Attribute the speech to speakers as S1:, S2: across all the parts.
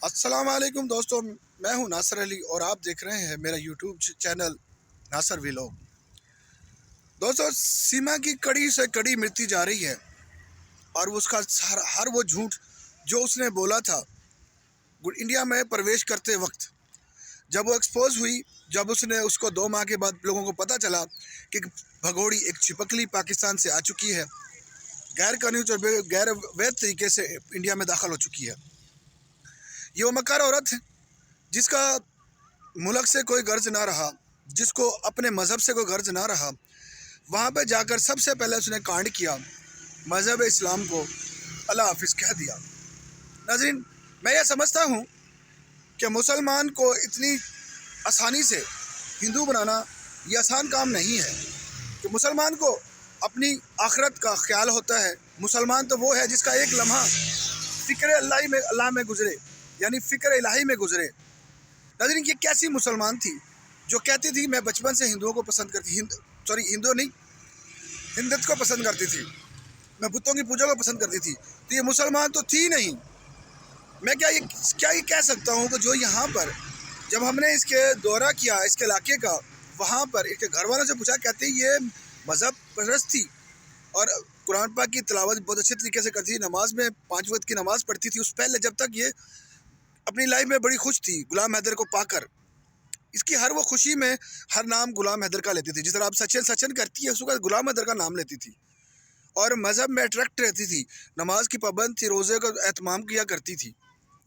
S1: अस्सलाम वालेकुम दोस्तों, मैं हूं नासर अली और आप देख रहे हैं मेरा यूट्यूब चैनल नासर व्लॉग। दोस्तों, सीमा की कड़ी से कड़ी मिटती जा रही है और उसका हर वो झूठ जो उसने बोला था इंडिया में प्रवेश करते वक्त, जब वो एक्सपोज हुई, जब उसने उसको 2 माह के बाद लोगों को पता चला कि भगोड़ी एक छिपकली पाकिस्तान से आ चुकी है, गैर कानूनी और गैर वैध तरीके से इंडिया में दाखिल हो चुकी है। ये वो मक्कार औरत है जिसका मुल्क से कोई गर्ज ना रहा, जिसको अपने मज़हब से कोई गर्ज ना रहा, वहाँ पे जाकर सबसे पहले उसने कांड किया, मज़हब इस्लाम को अल्लाह हाफिज़ कह दिया। नाज़रीन, मैं ये समझता हूँ कि मुसलमान को इतनी आसानी से हिंदू बनाना ये आसान काम नहीं है। कि मुसलमान को अपनी आखिरत का ख्याल होता है। मुसलमान तो वो है जिसका एक लम्हा फ़िक्र अल्लाह में गुजरे, यानी फ़िक्र इलाही में गुजरे। नाज़रीन, ये कैसी मुसलमान थी जो कहती थी मैं बचपन से हिंदुओं को पसंद करती, हिंदू नहीं, हिंदुत्व को पसंद करती थी, मैं बुतों की पूजा को पसंद करती थी। तो ये मुसलमान तो थी नहीं। मैं क्या ये कह सकता हूँ कि जो यहाँ पर जब हमने इसके दौरा किया इसके इलाके का, वहाँ पर इसके घर वालों से पूछा, कहते ये मज़हब परस्त थी और कुरान पाक की तिलावत बहुत अच्छे तरीके से करती थी, नमाज में 5 वक्त की नमाज़ पढ़ती थी। उस पहले जब तक ये अपनी लाइफ में बड़ी खुश थी गुलाम हैदर को पाकर। इसकी हर वो खुशी में हर नाम गुलाम हैदर का लेती थी। जिस तरह आप सचिन सचिन करती है, उसका गुलाम हैदर का नाम लेती थी और मज़हब में अट्रैक्ट रहती थी, नमाज की पाबंद थी, रोज़े का एहतमाम किया करती थी।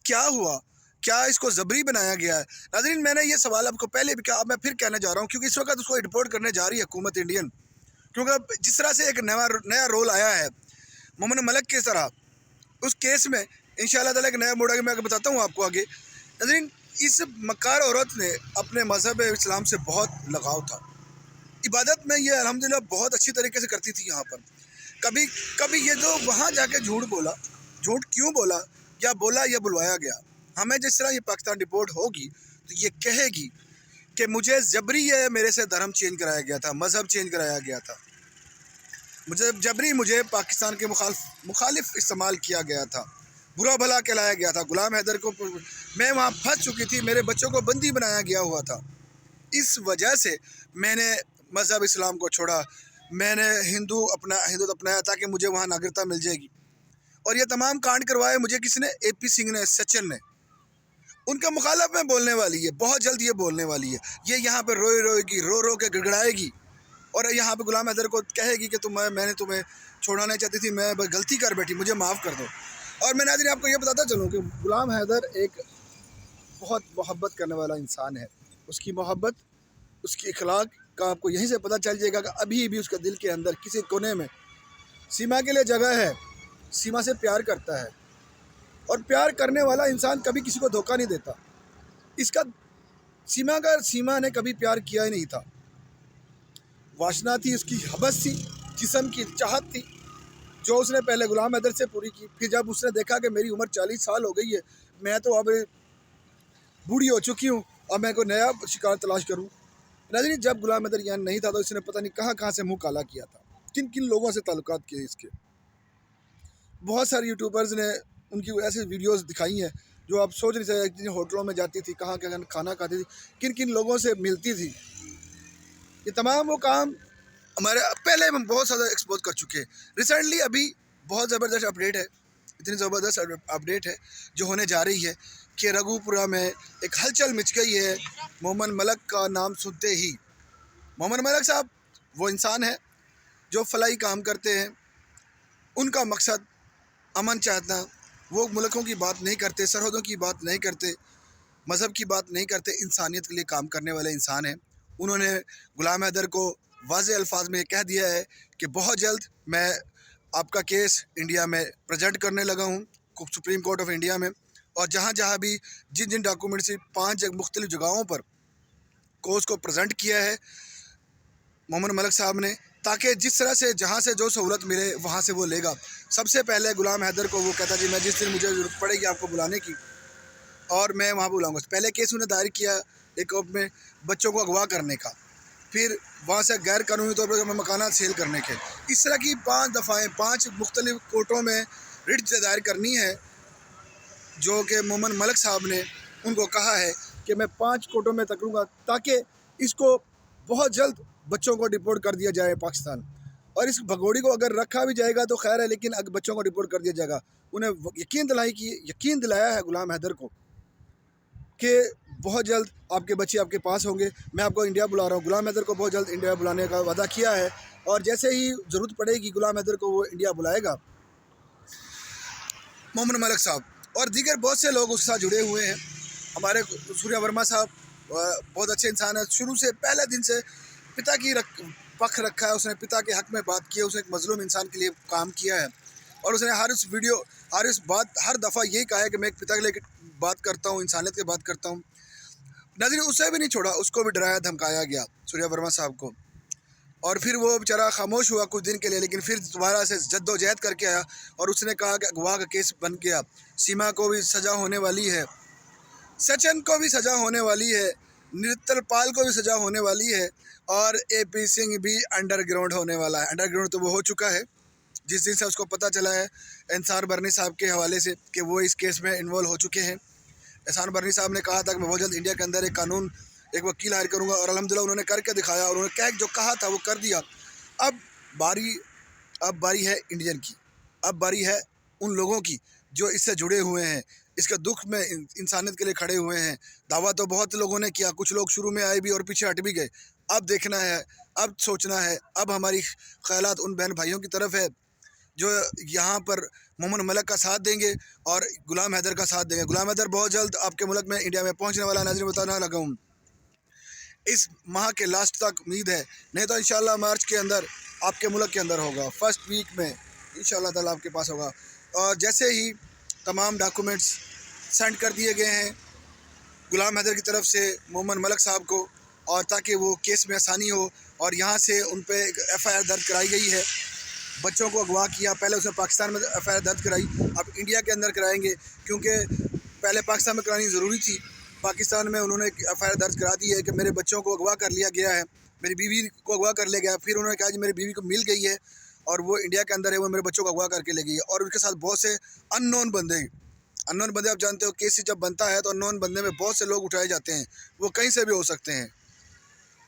S1: क्या हुआ? क्या इसको जबरी बनाया गया है? नाज़रीन, मैंने ये सवाल आपको पहले भी कहा, अब मैं फिर कहने जा रहा हूँ, क्योंकि इस वक्त उसको रिपोर्ट करने जा रही है हुकूमत इंडियन। क्योंकि जिस तरह से एक नया रोल आया है मोमिन मलिक की तरह, उस केस में इंशाअल्लाह ताला एक नया मोड़ आगे मैं बताता हूँ आपको आगे। नाज़रीन, इस मक्कार औरत ने अपने मज़हब इस्लाम से बहुत लगाव था। इबादत में ये अल्हम्दुलिल्लाह बहुत अच्छी तरीके से करती थी। यहाँ पर कभी कभी ये जो वहाँ जाके झूठ बोला, झूठ क्यों बोला या बुलवाया गया, हमें जिस तरह ये पाकिस्तान डिपोर्ट होगी तो ये कहेगी कि मुझे जबरी ये मेरे से धर्म चेंज कराया गया था, मज़हब चेंज कराया गया था, मुझे पाकिस्तान के मुखालिफ इस्तेमाल किया गया था, बुरा भला कहलाया गया था। गुलाम हैदर को मैं वहाँ फंस चुकी थी, मेरे बच्चों को बंदी बनाया गया हुआ था, इस वजह से मैंने मज़हब इस्लाम को छोड़ा, मैंने हिंदू अपनाया ताकि मुझे वहाँ नागरिकता मिल जाएगी। और ये तमाम कांड करवाए मुझे किसने? AP सिंह ने, सचिन ने। उनका मुखालफ में बोलने वाली है, बहुत जल्द ये बोलने वाली है। ये यहाँ पर रोएगी, रो रो के गिड़गिड़ाएगी और यहाँ पे गुलाम हैदर को कहेगी कि मैंने तुम्हें छोड़ना नहीं चाहती थी, मैं गलती कर बैठी, मुझे माफ़ कर दो। और मैं नाज़रीन आपको ये बताता चलूँ कि गुलाम हैदर एक बहुत मोहब्बत करने वाला इंसान है। उसकी मोहब्बत, उसकी इखलाक का आपको यहीं से पता चल जाएगा कि अभी भी उसके दिल के अंदर किसी कोने में सीमा के लिए जगह है, सीमा से प्यार करता है। और प्यार करने वाला इंसान कभी किसी को धोखा नहीं देता। इसका सीमा ने कभी प्यार किया ही नहीं था। वासना थी, उसकी हवस थी, जिस्म की चाहत थी, जो उसने पहले गुलाम हैदर से पूरी की। फिर जब उसने देखा कि मेरी उम्र 40 साल हो गई है, मैं तो अब बूढ़ी हो चुकी हूँ, अब मैं कोई नया शिकार तलाश करूँ। नाज़रीन, जब गुलाम हैदर यहाँ नहीं था तो इसने पता नहीं कहाँ कहाँ से मुँह काला किया था, किन किन लोगों से ताल्लुकात किए इसके। बहुत सारे यूट्यूबर्स ने उनकी ऐसी वीडियोस दिखाई हैं जो आप सोच नहीं सकते। होटलों में जाती थी, कहाँ कहाँ खाना खाती थी, किन किन लोगों से मिलती थी। ये तमाम वो काम हमारे पहले हम बहुत ज़्यादा एक्सपोज कर चुके हैं। रिसेंटली अभी बहुत ज़बरदस्त अपडेट है, इतनी ज़बरदस्त अपडेट है जो होने जा रही है कि रघुपुरा में एक हलचल मच गई है मोमिन मलिक का नाम सुनते ही। मोमिन मलिक साहब वो इंसान है जो फलाई काम करते हैं, उनका मकसद अमन चाहना, वो मुल्कों की बात नहीं करते, सरहदों की बात नहीं करते, मज़हब की बात नहीं करते, इंसानियत के लिए काम करने वाले इंसान हैं। उन्होंने गुलाम हैदर को वाज़े अल्फाज में कह दिया है कि बहुत जल्द मैं आपका केस इंडिया में प्रेजेंट करने लगा हूँ, सुप्रीम कोर्ट ऑफ इंडिया में। और जहाँ जहाँ भी जिन जिन डॉक्यूमेंट से 5 मुख्तलिफ़ जगहों पर कोर्स को प्रेजेंट किया है मोमिन मलिक साहब ने, ताकि जिस तरह से जहाँ से जो सहूलत मिले वहाँ से वो लेगा। सबसे पहले गुलाम हैदर को वो कहता जी मैं जिस दिन मुझे ज़रूरत पड़ेगी आपको बुलाने की और मैं वहाँ बुलाऊँगा। पहले केस उन्हें दायर किया एक में बच्चों को अगवा करने का, फिर वहाँ से गैर कानूनी तौर पर मकानात सेल करने के। इस तरह की 5 दफ़ाएँ 5 मुख्तलिफ़ कोर्टों में रिट दायर करनी है, जो कि मोमिन मलिक साहब ने उनको कहा है कि मैं 5 कोटों में तकरूँगा ताकि इसको बहुत जल्द बच्चों को डिपोर्ट कर दिया जाए पाकिस्तान। और इस भगोड़ी को अगर रखा भी जाएगा तो खैर है, लेकिन अगर बच्चों को डिपोर्ट कर दिया जाएगा। उन्हें यकीन दिलाया है गुलाम हैदर को कि बहुत जल्द आपके बच्चे आपके पास होंगे, मैं आपको इंडिया बुला रहा हूँ। गुलाम हैदर को बहुत जल्द इंडिया बुलाने का वादा किया है और जैसे ही ज़रूरत पड़ेगी गुलाम हैदर को वो इंडिया बुलाएगा। मोमिन मलिक साहब और दीगर बहुत से लोग उसके साथ जुड़े हुए हैं। हमारे सूर्या वर्मा साहब बहुत अच्छे इंसान है, शुरू से पहले दिन से पिता की पक्ष रखा है, उसने पिता के हक़ में बात की है, उसने एक मज़लूम इंसान के लिए काम किया है और उसने हर दफ़ा यही कहा है कि मैं एक पिता के लिए बात करता हूँ, इंसानियत की बात करता हूँ। नाज़रीन उसे भी नहीं छोड़ा, उसको भी डराया धमकाया गया सूर्या वर्मा साहब को, और फिर वो बेचारा खामोश हुआ कुछ दिन के लिए, लेकिन फिर दोबारा से जद्दोजहद करके आया और उसने कहा कि अगवा का केस बन गया, सीमा को भी सज़ा होने वाली है, सचिन को भी सज़ा होने वाली है, निरतल पाल को भी सज़ा होने वाली है और AP सिंह भी अंडरग्राउंड होने वाला है। अंडरग्राउंड तो वो हो चुका है जिस दिन से उसको पता चला है एहसान बरनी साहब के हवाले से कि वो इस केस में इन्वॉल्व हो चुके हैं। एहसान बरनी साहब ने कहा था कि मैं बहुत जल्द इंडिया के अंदर एक वकील हायर करूँगा और अल्हम्दुलिल्लाह उन्होंने करके दिखाया, उन्होंने जो कहा था वो कर दिया। अब बारी है इंडियन की, अब बारी है उन लोगों की जो इससे जुड़े हुए हैं, इसके दुख में इंसानियत के लिए खड़े हुए हैं। दावा तो बहुत लोगों ने किया, कुछ लोग शुरू में आए भी और पीछे हट भी गए। अब देखना है, अब सोचना है, अब हमारी ख्यालात उन बहन भाइयों की तरफ है जो यहाँ पर मोमिन मलिक का साथ देंगे और गुलाम हैदर का साथ देंगे। गुलाम हैदर बहुत जल्द आपके मुल्क में इंडिया में पहुँचने वाला, नाज़रीन बताना लगा हूँ इस माह के लास्ट तक उम्मीद है, नहीं तो इंशाल्लाह मार्च के अंदर आपके मुल्क के अंदर होगा, फर्स्ट वीक में इंशाल्लाह ताला आपके पास होगा। और जैसे ही तमाम डॉक्यूमेंट्स सेंड कर दिए गए हैं गुलाम हैदर की तरफ से मोमिन मलिक साहब को, और ताकि वो केस में आसानी हो, और यहाँ से उन पे FIR दर्ज कराई गई है, बच्चों को अगवा किया। पहले उसने पाकिस्तान में FIR दर्ज कराई, अब इंडिया के अंदर कराएंगे क्योंकि पहले पाकिस्तान में करानी ज़रूरी थी। पाकिस्तान में उन्होंने FIR दर्ज करा दी है कि मेरे बच्चों को अगवा कर लिया गया है, मेरी बीवी को अगवा कर लिया गया। फिर उन्होंने कहा जी मेरी बीवी को मिल गई है और वो इंडिया के अंदर है, वो मेरे बच्चों को अगवा करके ले गई है। और उनके साथ बहुत से अननोन बंदे आप जानते हो केस जब बनता है तो अननोन बंदे में बहुत से लोग उठाए जाते हैं, वो कहीं से भी हो सकते हैं,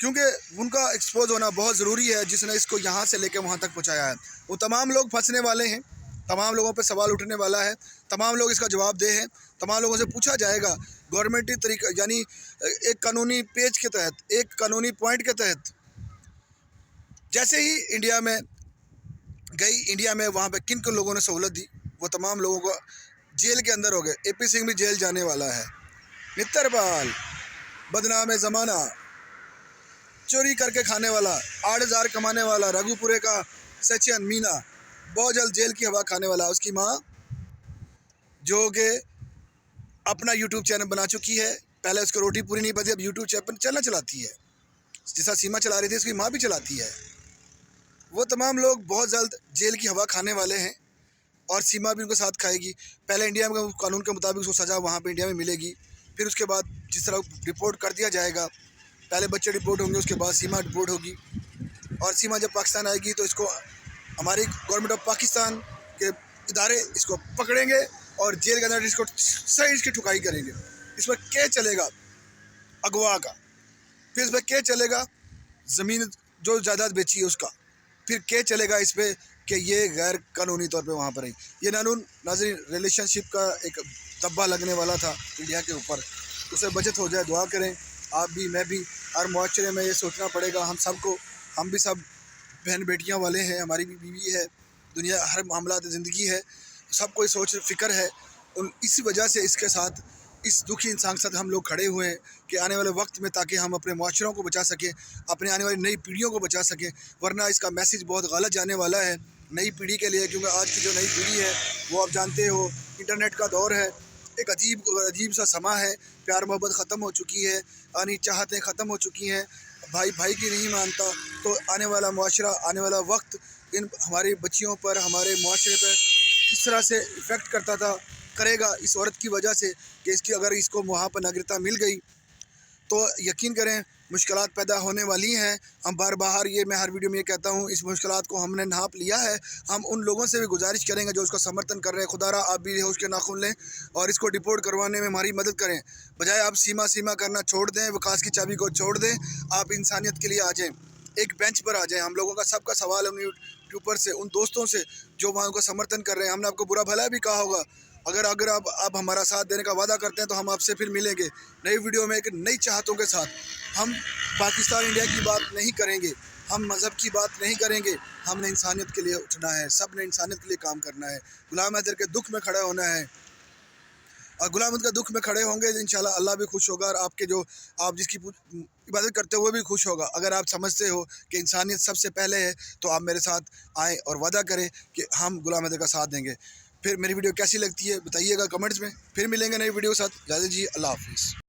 S1: क्योंकि उनका एक्सपोज होना बहुत ज़रूरी है जिसने इसको यहाँ से लेकर वहाँ तक पहुँचाया है। वो तमाम लोग फंसने वाले हैं, तमाम लोगों पे सवाल उठने वाला है, तमाम लोग इसका जवाब दे हैं, तमाम लोगों से पूछा जाएगा गवर्नमेंटी तरीका, यानी एक कानूनी पेज के तहत, एक कानूनी पॉइंट के तहत। जैसे ही इंडिया में वहाँ पे किन किन लोगों ने सहूलत दी, वो तमाम लोगों को जेल के अंदर हो गए। AP सिंह भी जेल जाने वाला है, नित्तरपाल बदनाम ज़माना, चोरी करके खाने वाला, 8,000 कमाने वाला, रघुपुरे का सचिन मीना बहुत जल्द जेल की हवा खाने वाला। उसकी माँ जो कि अपना YouTube चैनल बना चुकी है, पहले उसको रोटी पूरी नहीं पड़ती, अब YouTube चैनल चलाती है, जैसा सीमा चला रही थी उसकी माँ भी चलाती है। वो तमाम लोग बहुत जल्द जेल की हवा खाने वाले हैं और सीमा भी उनके साथ खाएगी। पहले इंडिया में कानून के मुताबिक उसको सज़ा वहाँ पे इंडिया में मिलेगी, फिर उसके बाद जिस तरह डिपोर्ट कर दिया जाएगा, पहले बच्चे डिपोर्ट होंगे, उसके बाद सीमा डिपोर्ट होगी, और सीमा जब पाकिस्तान आएगी तो इसको हमारी गवर्नमेंट ऑफ पाकिस्तान के इदारे इसको पकड़ेंगे और जेल के अंदर इसकी ठुकाई करेंगे। इस पर केस चलेगा अगवा का, फिर इस पर केस चलेगा ज़मीन जो जायदाद बेची है उसका, फिर केस चलेगा इस पर कि ये गैर कानूनी तौर पे वहाँ पर है। ये नाज़रीन रिलेशनशिप का एक धब्बा लगने वाला था इंडिया के ऊपर, उसे बचत हो जाए। दुआ करें आप भी, मैं भी, हर मुआशरे में ये सोचना पड़ेगा हम सबको, हम भी सब बहन बेटियां वाले हैं, हमारी भी बीवी है, दुनिया हर मामला ज़िंदगी है, सबको ये सोच फ़िक्र है। इस वजह से इसके साथ, इस दुखी इंसान के साथ हम लोग खड़े हुए हैं कि आने वाले वक्त में ताकि हम अपने मुआशरों को बचा सकें, अपने आने वाली नई पीढ़ियों को बचा सकें, वरना इसका मैसेज बहुत गलत जाने वाला है नई पीढ़ी के लिए। क्योंकि आज की जो नई पीढ़ी है वो आप जानते हो इंटरनेट का दौर है, एक अजीब सा समा है, प्यार मोहब्बत ख़त्म हो चुकी है, यानी चाहतें ख़त्म हो चुकी हैं, भाई भाई की नहीं मानता। तो आने वाला मुआशरा, आने वाला वक्त इन हमारी बच्चियों पर, हमारे मुआशरे पर किस तरह से इफ़ेक्ट करता था, करेगा इस औरत की वजह से कि इसको वहाँ पर नागरिकता मिल गई तो यकीन करें मुश्किलात पैदा होने वाली हैं। हम बार बार ये मैं हर वीडियो में ये कहता हूँ, इस मुश्किलात को हमने नाप लिया है। हम उन लोगों से भी गुजारिश करेंगे जो उसका समर्थन कर रहे हैं, खुदारा आप भी उसके नाखून लें और इसको डिपोर्ट करवाने में हमारी मदद करें। बजाय आप सीमा करना छोड़ दें, विकास की चाबी को छोड़ दें, आप इंसानियत के लिए आ जाएँ, एक बेंच पर आ जाएं। हम लोगों का सबका सवाल है उन यूट्यूबर से, उन दोस्तों से जो वहाँ को समर्थन कर रहे हैं। हमने आपको बुरा भला भी कहा होगा, अगर आप हमारा साथ देने का वादा करते हैं तो हम आपसे फिर मिलेंगे नई वीडियो में एक नई चाहतों के साथ। हम पाकिस्तान इंडिया की बात नहीं करेंगे, हम मज़हब की बात नहीं करेंगे, हमने इंसानियत के लिए उठना है, सब ने इंसानियत के लिए काम करना है, गुलाम हैदर के दुख में खड़ा होना है। और गुलाम का दुख में खड़े होंगे तो इंशाल्लाह अल्लाह भी खुश होगा और आपके जो आप जिसकी इबादत करते हो वो भी खुश होगा। अगर आप समझते हो कि इंसानियत सबसे पहले है तो आप मेरे साथ आएँ और वादा करें कि हम गुलाम हैदर का साथ देंगे। फिर मेरी वीडियो कैसी लगती है बताइएगा कमेंट्स में। फिर मिलेंगे नई वीडियो के साथ। इजाज़त जी, अल्लाह हाफ़िज़।